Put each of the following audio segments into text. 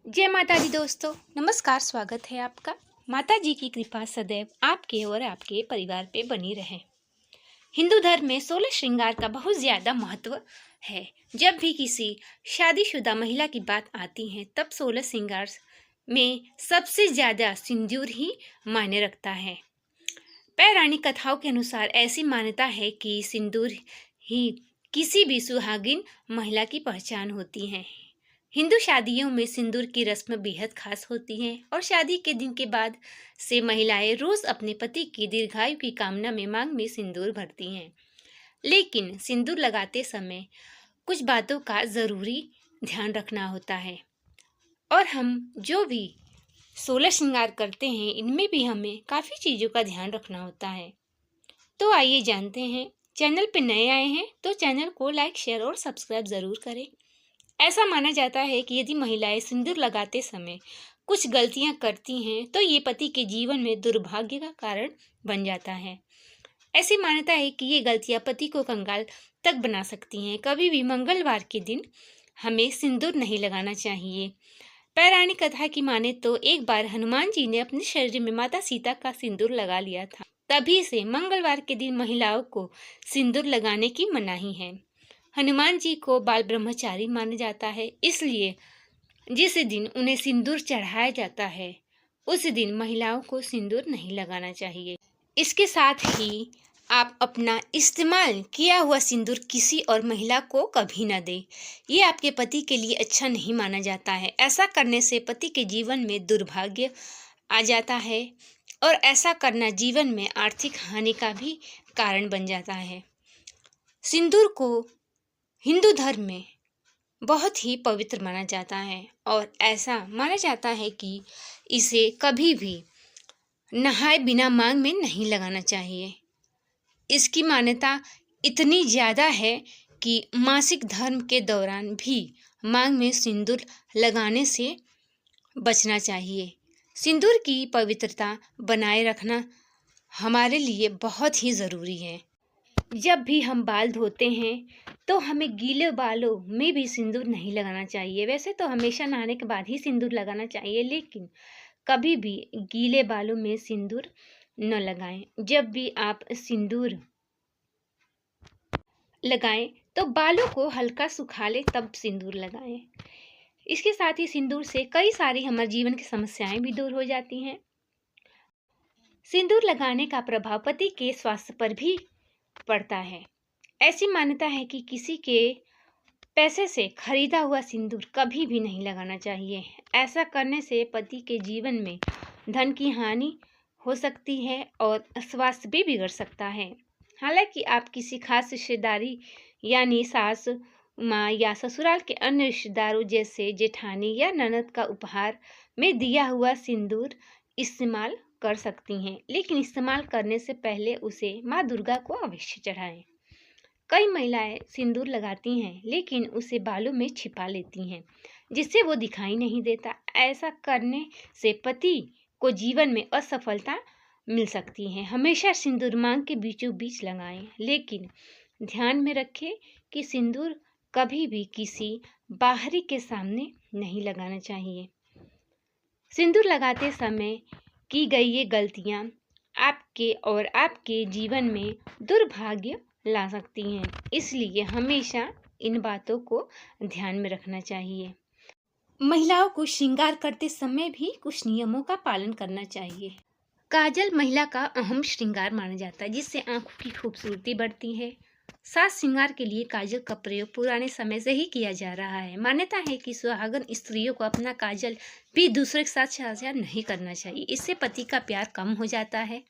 जय माता दी दोस्तों, नमस्कार। स्वागत है आपका। माता जी की कृपा सदैव आपके और आपके परिवार पे बनी रहे। हिंदू धर्म में 16 श्रृंगार का बहुत ज़्यादा महत्व है। जब भी किसी शादीशुदा महिला की बात आती है तब 16 श्रृंगार में सबसे ज़्यादा सिंदूर ही मायने रखता है। पौराणिक कथाओं के अनुसार ऐसी मान्यता है कि सिंदूर ही किसी भी सुहागिन महिला की पहचान होती है। हिंदू शादियों में सिंदूर की रस्म बेहद खास होती है और शादी के दिन के बाद से महिलाएं रोज अपने पति की दीर्घायु की कामना में मांग में सिंदूर भरती हैं। लेकिन सिंदूर लगाते समय कुछ बातों का ज़रूरी ध्यान रखना होता है और हम जो भी 16 श्रृंगार करते हैं इनमें भी हमें काफ़ी चीज़ों का ध्यान रखना होता है। तो आइए जानते हैं। चैनल पर नए आए हैं तो चैनल को लाइक, शेयर और सब्सक्राइब ज़रूर करें। ऐसा माना जाता है कि यदि महिलाएं सिंदूर लगाते समय कुछ गलतियां करती हैं तो ये पति के जीवन में दुर्भाग्य का कारण बन जाता है। ऐसी मान्यता है कि ये गलतियां पति को कंगाल तक बना सकती हैं। कभी भी मंगलवार के दिन हमें सिंदूर नहीं लगाना चाहिए। पौराणिक कथा की माने तो एक बार हनुमान जी ने अपने शरीर में माता सीता का सिंदूर लगा लिया था। तभी से मंगलवार के दिन महिलाओं को सिंदूर लगाने की मनाही है। हनुमान जी को बाल ब्रह्मचारी माना जाता है, इसलिए जिस दिन उन्हें सिंदूर चढ़ाया जाता है उस दिन महिलाओं को सिंदूर नहीं लगाना चाहिए। इसके साथ ही आप अपना इस्तेमाल किया हुआ सिंदूर किसी और महिला को कभी न दें। ये आपके पति के लिए अच्छा नहीं माना जाता है। ऐसा करने से पति के जीवन में दुर्भाग्य आ जाता है और ऐसा करना जीवन में आर्थिक हानि का भी कारण बन जाता है। सिंदूर को हिंदू धर्म में बहुत ही पवित्र माना जाता है और ऐसा माना जाता है कि इसे कभी भी नहाए बिना मांग में नहीं लगाना चाहिए। इसकी मान्यता इतनी ज़्यादा है कि मासिक धर्म के दौरान भी मांग में सिंदूर लगाने से बचना चाहिए। सिंदूर की पवित्रता बनाए रखना हमारे लिए बहुत ही ज़रूरी है। जब भी हम बाल धोते हैं तो हमें गीले बालों में भी सिंदूर नहीं लगाना चाहिए। वैसे तो हमेशा नहाने के बाद ही सिंदूर लगाना चाहिए, लेकिन कभी भी गीले बालों में सिंदूर न लगाएं। जब भी आप सिंदूर लगाएं तो बालों को हल्का सुखा लें तब सिंदूर लगाएं। इसके साथ ही सिंदूर से कई सारी हमारे जीवन की समस्याएं भी दूर हो जाती हैं। सिंदूर लगाने का प्रभाव पति के स्वास्थ्य पर भी पड़ता है। ऐसी मान्यता है कि किसी के पैसे से खरीदा हुआ सिंदूर कभी भी नहीं लगाना चाहिए। ऐसा करने से पति के जीवन में धन की हानि हो सकती है और स्वास्थ्य भी बिगड़ सकता है। हालांकि आप किसी खास रिश्तेदारी यानी सास, माँ या ससुराल के अन्य रिश्तेदारों जैसे जेठानी या ननद का उपहार में दिया हुआ सिंदूर इस्तेमाल कर सकती हैं, लेकिन इस्तेमाल करने से पहले उसे माँ दुर्गा को अवश्य चढ़ाएं। कई महिलाएं सिंदूर लगाती हैं लेकिन उसे बालों में छिपा लेती हैं, जिससे वो दिखाई नहीं देता। ऐसा करने से पति को जीवन में असफलता मिल सकती है। हमेशा सिंदूर मांग के बीचों बीच लगाएं, लेकिन ध्यान में रखें कि सिंदूर कभी भी किसी बाहरी के सामने नहीं लगाना चाहिए। सिंदूर लगाते समय की गई ये गलतियां आपके और आपके जीवन में दुर्भाग्य ला सकती हैं, इसलिए हमेशा इन बातों को ध्यान में रखना चाहिए। महिलाओं को श्रृंगार करते समय भी कुछ नियमों का पालन करना चाहिए। काजल महिला का अहम श्रृंगार माना जाता है, जिससे आंखों की खूबसूरती बढ़ती है। साज श्रृंगार के लिए काजल का प्रयोग पुराने समय से ही किया जा रहा है। मान्यता है कि सुहागन स्त्रियों को अपना काजल भी दूसरे के साथ साझा नहीं करना चाहिए। इससे पति का प्यार कम हो जाता है।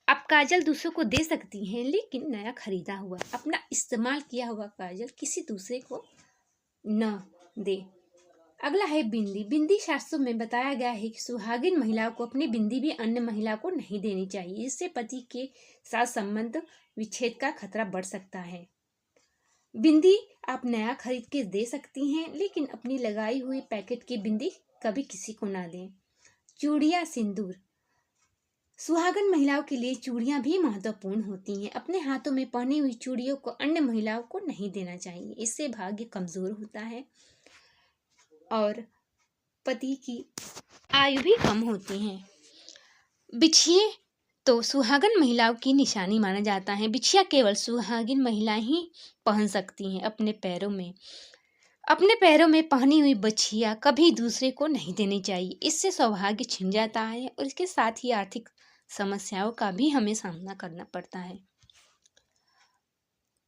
आप काजल दूसरों को दे सकती हैं, लेकिन नया खरीदा हुआ, अपना इस्तेमाल किया हुआ काजल किसी दूसरे को न दे। अगला है बिंदी। बिंदी शास्त्रों में बताया गया है कि सुहागिन महिला को अपनी बिंदी भी अन्य महिला को नहीं देनी चाहिए। इससे पति के साथ संबंध विच्छेद का खतरा बढ़ सकता है। बिंदी आप नया खरीद के दे सकती हैं, लेकिन अपनी लगाई हुई पैकेट की बिंदी कभी किसी को ना दें। चूड़ियां, सिंदूर। सुहागन महिलाओं के लिए चूड़ियां भी महत्वपूर्ण होती हैं। अपने हाथों में पहनी हुई चूड़ियों को अन्य महिलाओं को नहीं देना चाहिए। इससे भाग्य कमजोर होता है और पति की आयु भी कम होती है। बिछिए तो सुहागन महिलाओं की निशानी माना जाता है। बिछिया केवल सुहागिन महिला ही पहन सकती हैं। अपने पैरों में पहनी हुई बिछिया कभी दूसरे को नहीं देनी चाहिए। इससे सौभाग्य छिन जाता है और इसके साथ ही आर्थिक समस्याओं का भी हमें सामना करना पड़ता है।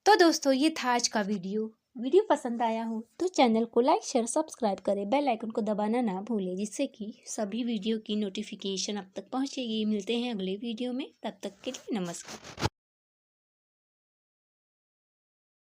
तो दोस्तों, ये था आज का वीडियो पसंद आया हो तो चैनल को लाइक शेयर सब्सक्राइब करें, बेल आइकन को दबाना ना भूलें, जिससे कि सभी वीडियो की नोटिफिकेशन अब तक पहुंचेगी। मिलते हैं अगले वीडियो में, तब तक के लिए नमस्कार।